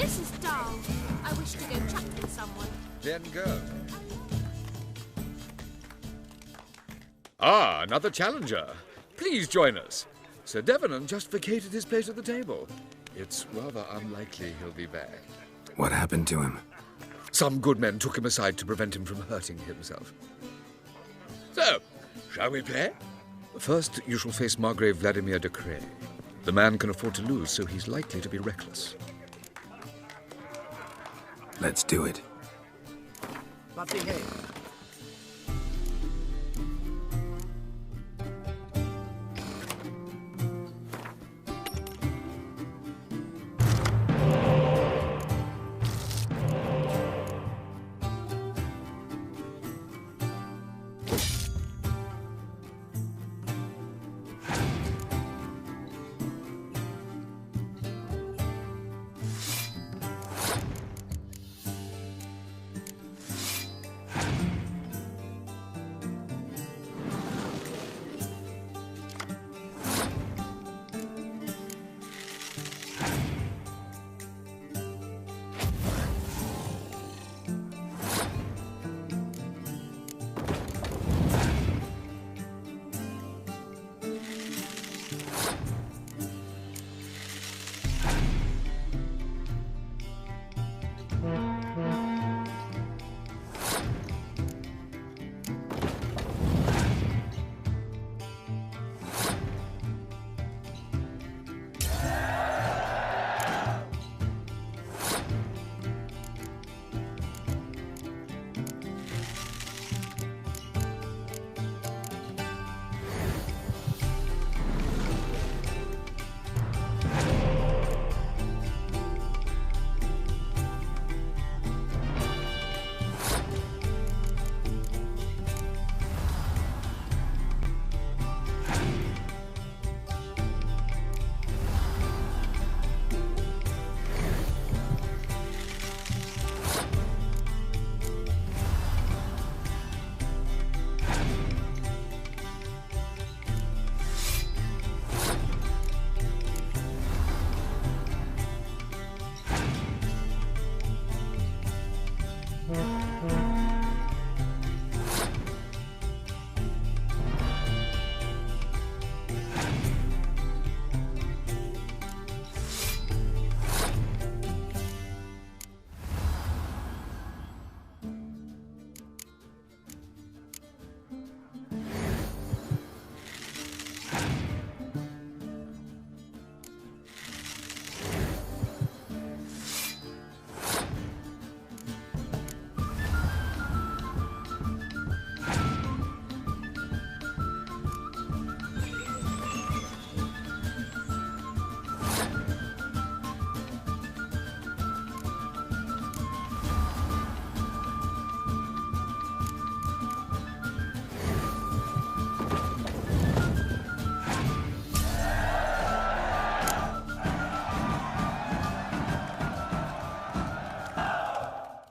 This is dull. I wish to go chat with someone. Then go. Ah, another challenger. Please join us. Sir Devenant just vacated his place at the table. It's rather unlikely he'll be back. What happened to him? Some good men took him aside to prevent him from hurting himself. So, shall we play? First, you shall face Margrave Vladimir de Cray. The man can afford to lose, so he's likely to be reckless. Let's do it.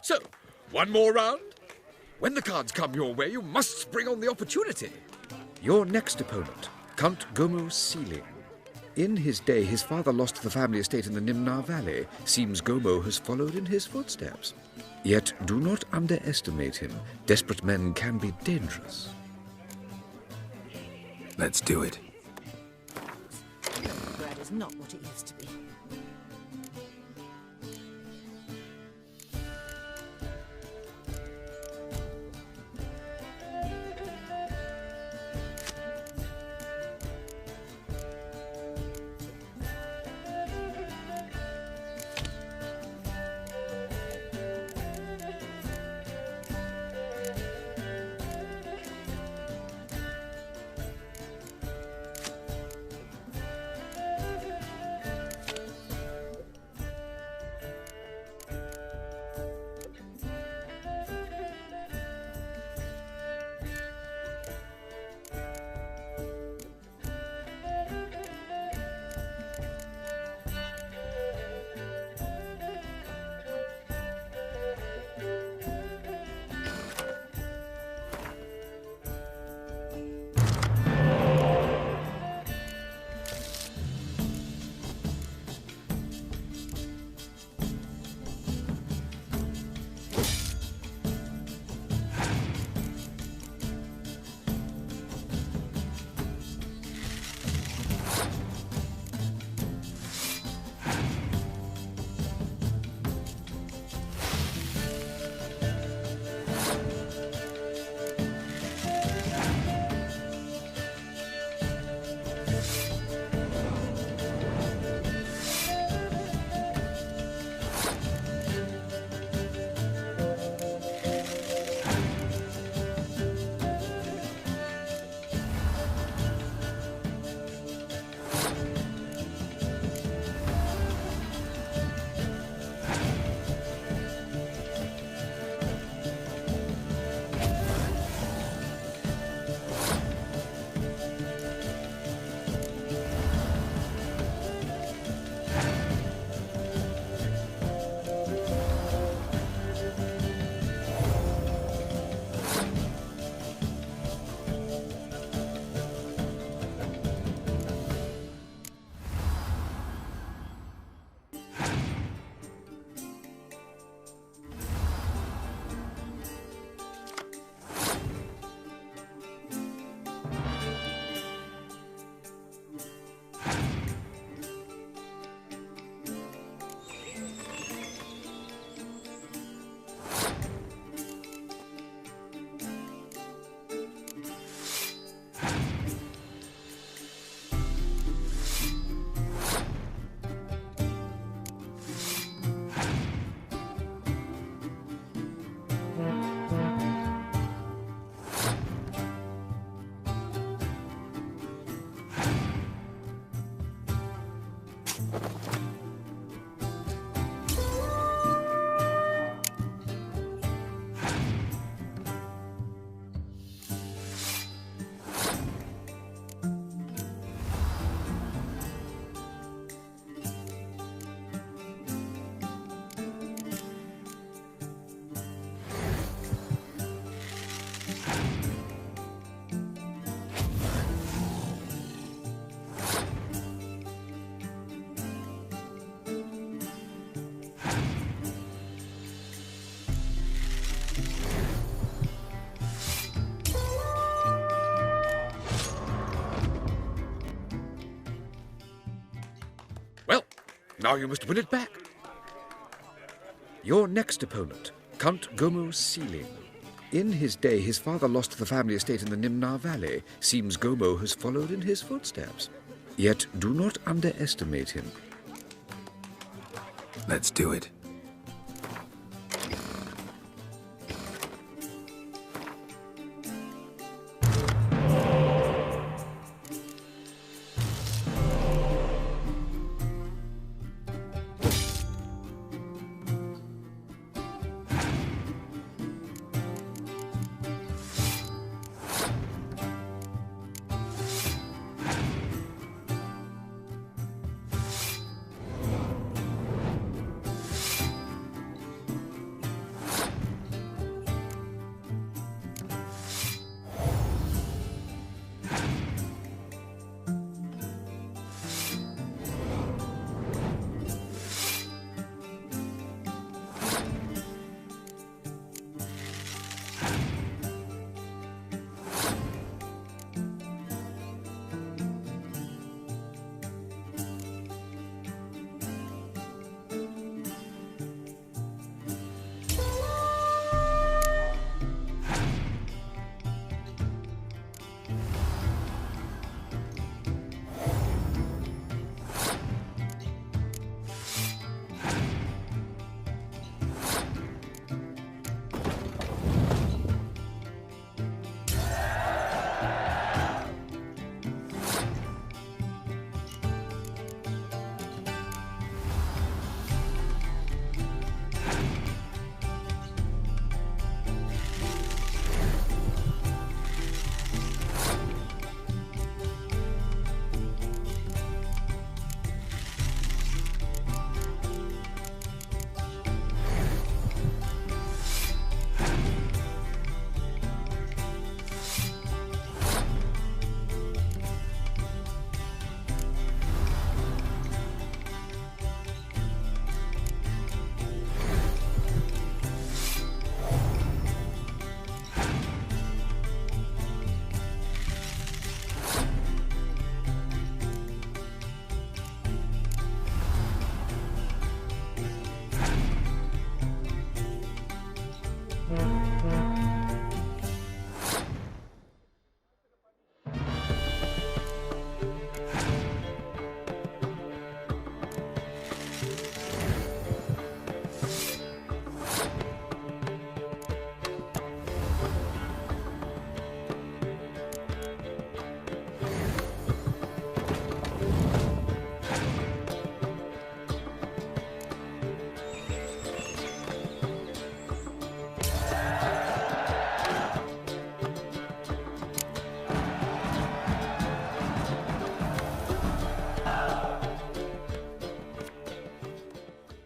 So, one more round? When the cards come your way, you must spring on the opportunity. Your next opponent, Count Gomo Sealing. In his day, his father lost the family estate in the Nimnar Valley. Seems Gomo has followed in his footsteps. Yet, do not underestimate him. Desperate men can be dangerous. Let's do it. Bread is not what it used to be. Now you must win it back. Your next opponent, Count Gomo Sealing. In his day, his father lost the family estate in the Nimnar Valley. Seems Gomo has followed in his footsteps. Yet do not underestimate him. Let's do it.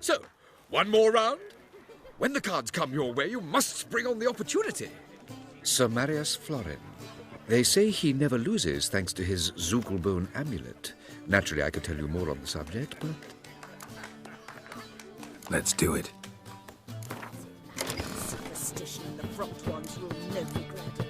So, one more round? When the cards come your way, you must spring on the opportunity. Sir Marius Florin. They say he never loses thanks to his Zugelbone amulet. Naturally, I could tell you more on the subject, but... Let's do it. Superstition and the front ones will never regret it.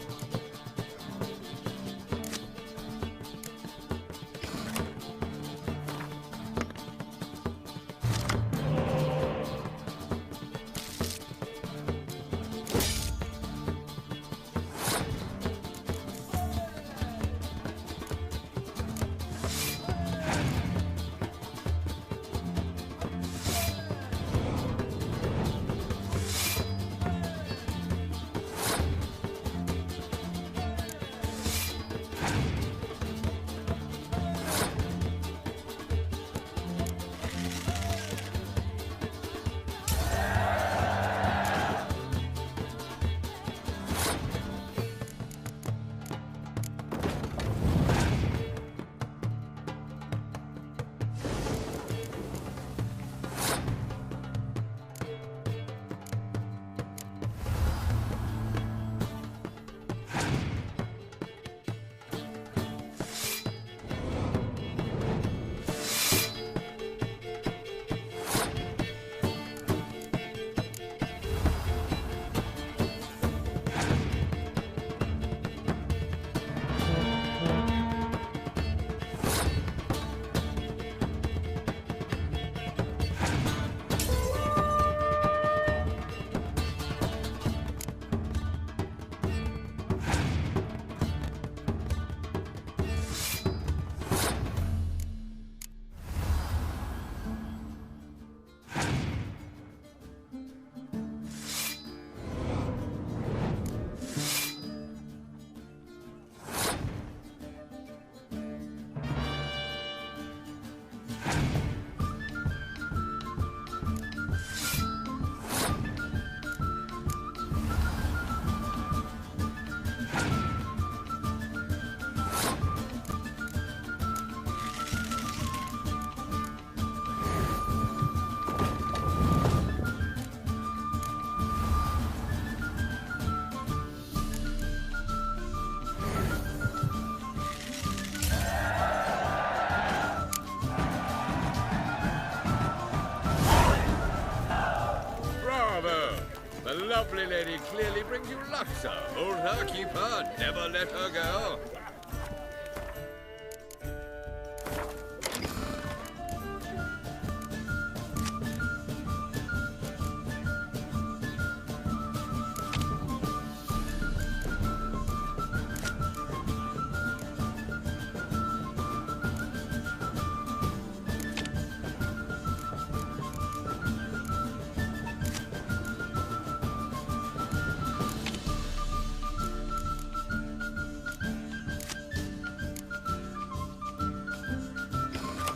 The lovely lady clearly brings you luck, sir. Hold her, keep her, never let her go.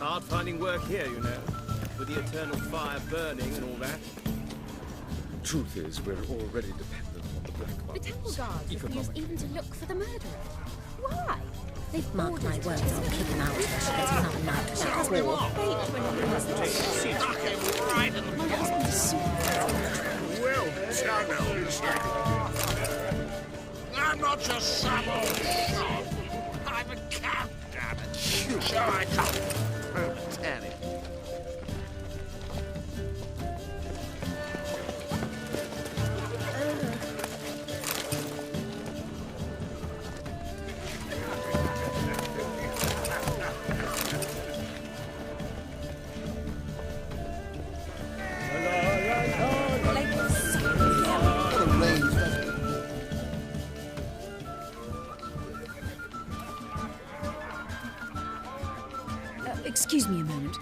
Hard finding work here, you know, with the eternal fire burning and all that. Truth is, we're already dependent on the Black The Market. temple guards refuse Economic. even to look for the murderer. Why? They've Mark my words, I'll kick him out. It's another night without war. Well, I'm not just some old shot. I'm a cat, damn it. So I come. Tell it. Excuse me a moment.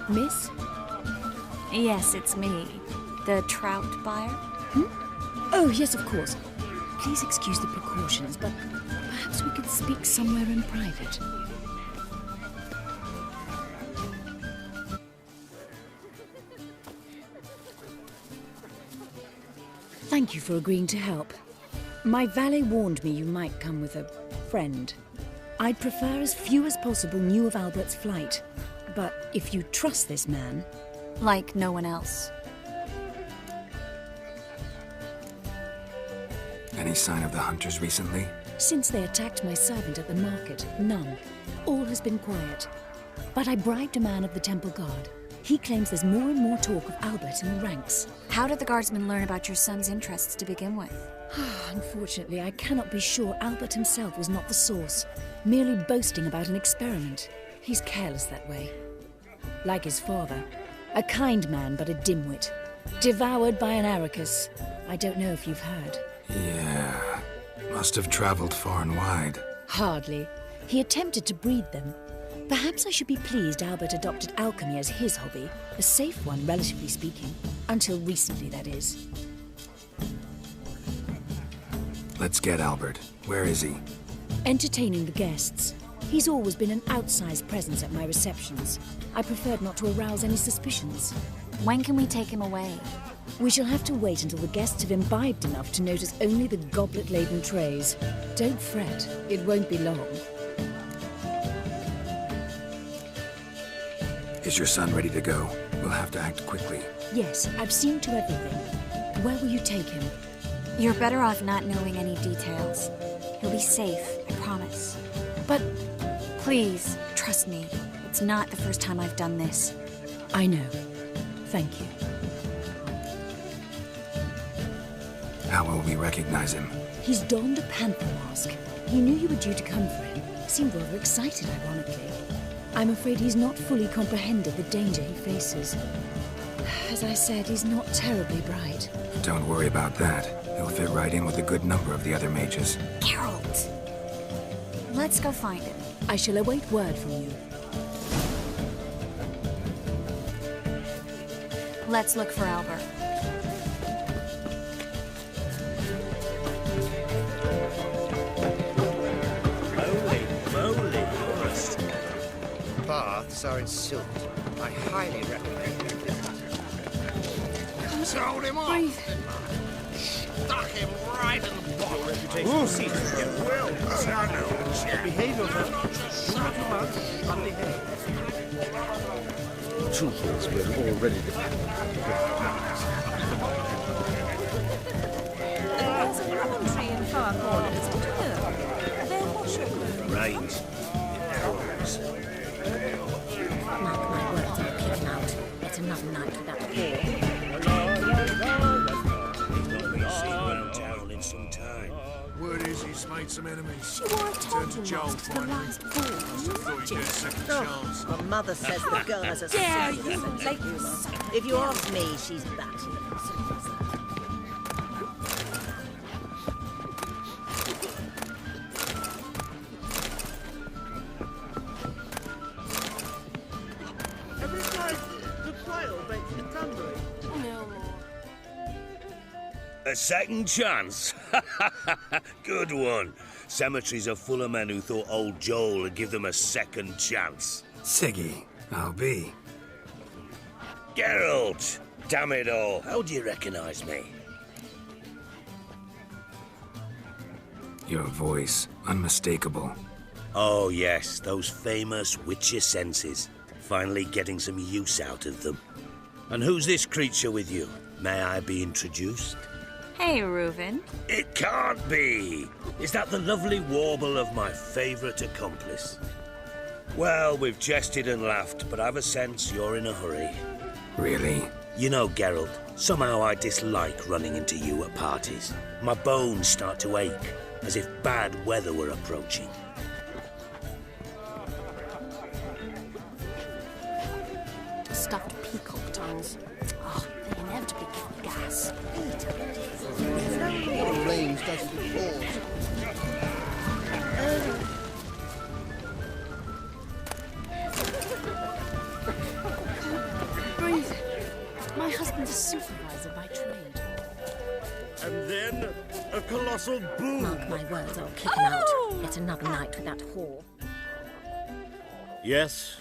Miss? Yes, it's me. The trout buyer? Oh, yes, of course. Please excuse the precautions, but perhaps we could speak somewhere in private. Thank you for agreeing to help. My valet warned me you might come with a friend. I'd prefer as few as possible knew of Albert's flight. But if you trust this man... Like no one else. Any sign of the hunters recently? Since they attacked my servant at the market, none. All has been quiet. But I bribed a man of the Temple Guard. He claims there's more and more talk of Albert in the ranks. How did the guardsmen learn about your son's interests to begin with? Unfortunately, I cannot be sure Albert himself was not the source, merely boasting about an experiment. He's careless that way. Like his father. A kind man, but a dimwit. Devoured by an Arachus. I don't know if you've heard. Yeah. Must have traveled far and wide. Hardly. He attempted to breed them. Perhaps I should be pleased Albert adopted alchemy as his hobby. A safe one, relatively speaking. Until recently, that is. Let's get Albert. Where is he? Entertaining the guests. He's always been an outsized presence at my receptions. I preferred not to arouse any suspicions. When can we take him away? We shall have to wait until the guests have imbibed enough to notice only the goblet-laden trays. Don't fret, it won't be long. Is your son ready to go? We'll have to act quickly. Yes, I've seen to everything. Where will you take him? You're better off not knowing any details. He'll be safe, I promise. But Please, trust me. It's not the first time I've done this. I know. Thank you. How will we recognize him? He's donned a panther mask. He knew you were due to come for him. Seemed rather excited, ironically. I'm afraid he's not fully comprehended the danger he faces. As I said, he's not terribly bright. Don't worry about that. He'll fit right in with a good number of the other mages. Geralt! Let's go find him. I shall await word from you. Let's look for Albert. Holy moly, Forrest. Baths are in Silt. I highly recommend them. Sold him off. Stuck him right in the bottom. Reputation ceases again. Well, Behave yourself. Not too much, but behave. Truth is, we're already dependent on the Black Market. There's a promontory in far corners. Did you know? They're mushroom. Right. Mark my words, I'll kick him out. It's another night without war. Word is he's made some enemies. She wore a Turned to totem Joel mask to the finally. last ball. Thought he'd get a second chance. My mother says the girl has a Dare sense you, of late humour. If you ask me, she's batty. Every night, the quail baked in Tunbury. No more. A second chance? Good one. Cemeteries are full of men who thought old Joel would give them a second chance. Siggy, I'll be. Geralt! Damn it all, how do you recognize me? Your voice, unmistakable. Oh yes, those famous Witcher senses. Finally getting some use out of them. And who's this creature with you? May I be introduced? Hey, Reuven. It can't be! Is that the lovely warble of my favourite accomplice? Well, we've jested and laughed, but I've a sense you're in a hurry. Really? You know, Geralt, somehow I dislike running into you at parties. My bones start to ache, as if bad weather were approaching. Stuffed peacock tongues. Oh, they inevitably give me gas. What a range does it report? Breathe. My husband's a supervisor by trade. And then a colossal boom. Mark my words, I'll kick him out. Yet another night with that whore. Yes.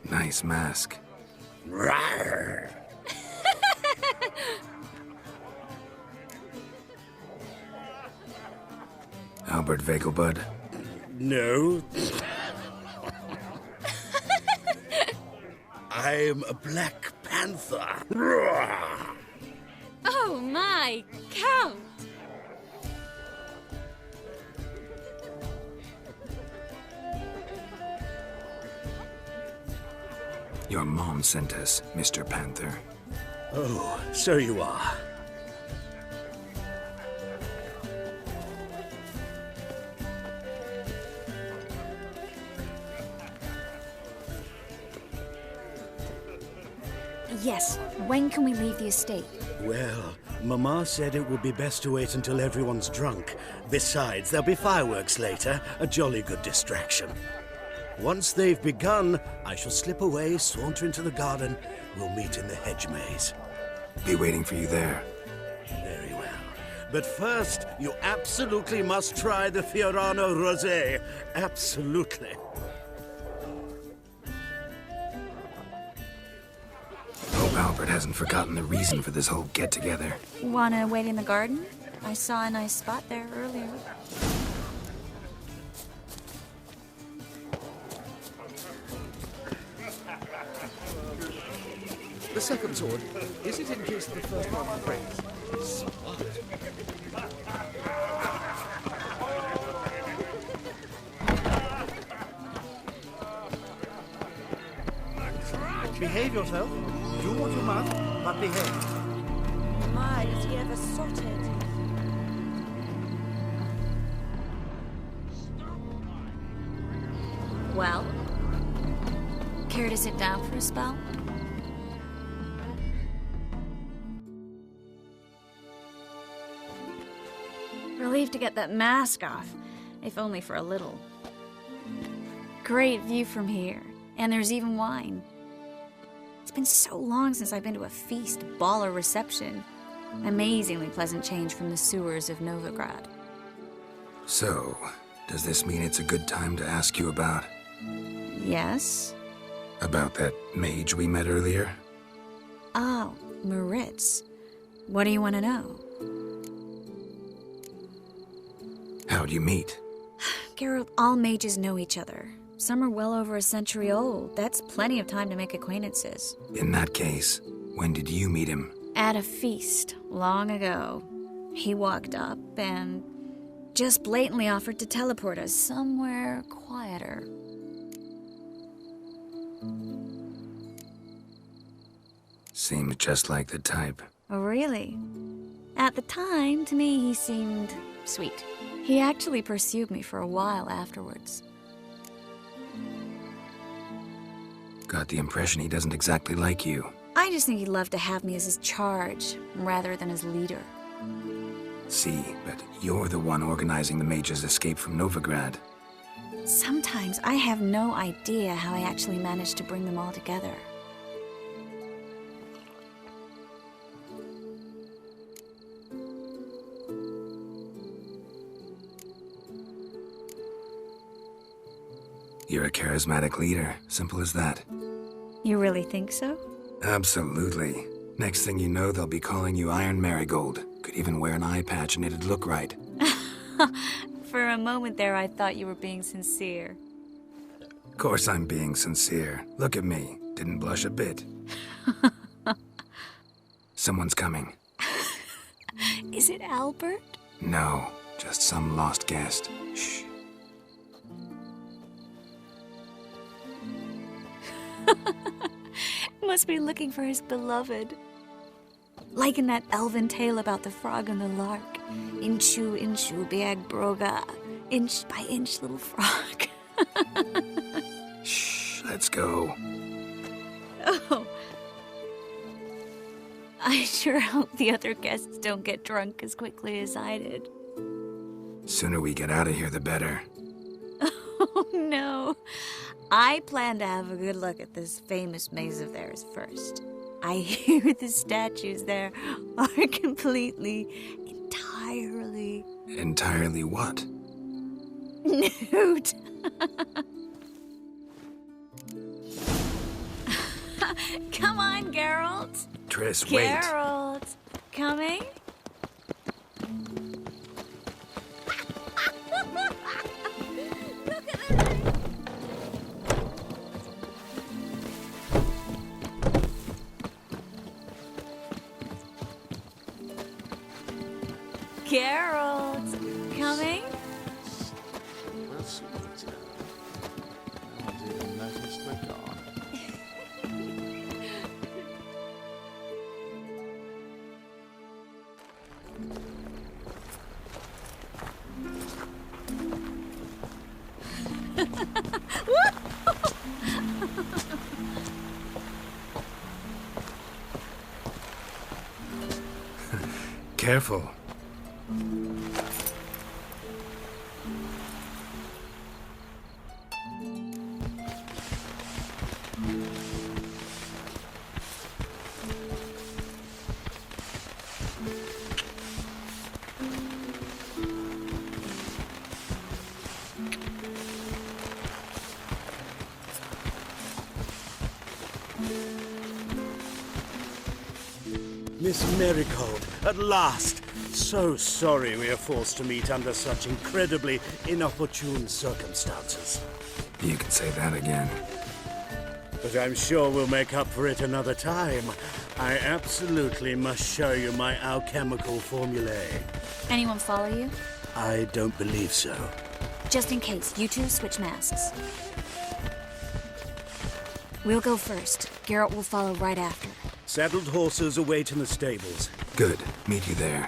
Nice mask. Rawr! Albert Vegelbud. No. I'm a Black Panther. Rawr! Oh my, Count! Your mom sent us, Mr. Panther. Oh, so you are. Yes, when can we leave the estate? Well, Mama said it would be best to wait until everyone's drunk. Besides, there'll be fireworks later, a jolly good distraction. Once they've begun, I shall slip away, saunter into the garden. We'll meet in the hedge maze. Be waiting for you there. Very well. But first, you absolutely must try the Fiorano Rosé. Absolutely. Hope Albert hasn't forgotten the reason for this whole get-together. Wanna wait in the garden? I saw a nice spot there earlier. The second sword, is it in case the first one breaks? Smart. Behave yourself. Do what you must, but behave. My, is he ever sotted? Well, care to sit down for a spell? Relieved to get that mask off, if only for a little. Great view from here, and there's even wine. It's been so long since I've been to a feast, ball, or reception. Amazingly pleasant change from the sewers of Novigrad. So, does this mean it's a good time to ask you about... Yes? about that mage we met earlier? Oh, Moritz. What do you want to know? How'd you meet? Geralt, all mages know each other. Some are well over a century old. That's plenty of time to make acquaintances. In that case, when did you meet him? At a feast, long ago. He walked up and just blatantly offered to teleport us somewhere quieter. Seemed just like the type. Oh, really? At the time, to me, he seemed sweet. He actually pursued me for a while afterwards. Got the impression he doesn't exactly like you. I just think he'd love to have me as his charge, rather than his leader. See, but you're the one organizing the mage's escape from Novigrad. Sometimes I have no idea how I actually managed to bring them all together. You're a charismatic leader. Simple as that. You really think so? Absolutely. Next thing you know, they'll be calling you Iron Marigold. Could even wear an eye patch and it'd look right. For a moment there, I thought you were being sincere. Of course I'm being sincere. Look at me. Didn't blush a bit. Someone's coming. Is it Albert? No, just some lost guest. Shh. Must be looking for his beloved. Like in that elven tale about the frog and the lark. Inchu, inchu, biag broga. Inch by inch, little frog. Shh, let's go. Oh. I sure hope the other guests don't get drunk as quickly as I did. Sooner we get out of here, the better. Oh, no. I plan to have a good look at this famous maze of theirs first. I hear the statues there are completely, entirely... Entirely what? Nude. Come on, Geralt. Triss, wait. Geralt, coming? Geralt, coming? That's sweet. I didn't notice the guard. Careful. Miss Marigold, at last! So sorry we are forced to meet under such incredibly inopportune circumstances. You can say that again. But I'm sure we'll make up for it another time. I absolutely must show you my alchemical formulae. Anyone follow you? I don't believe so. Just in case, you two switch masks. We'll go first. Geralt will follow right after. Saddled horses await in the stables. Good. Meet you there.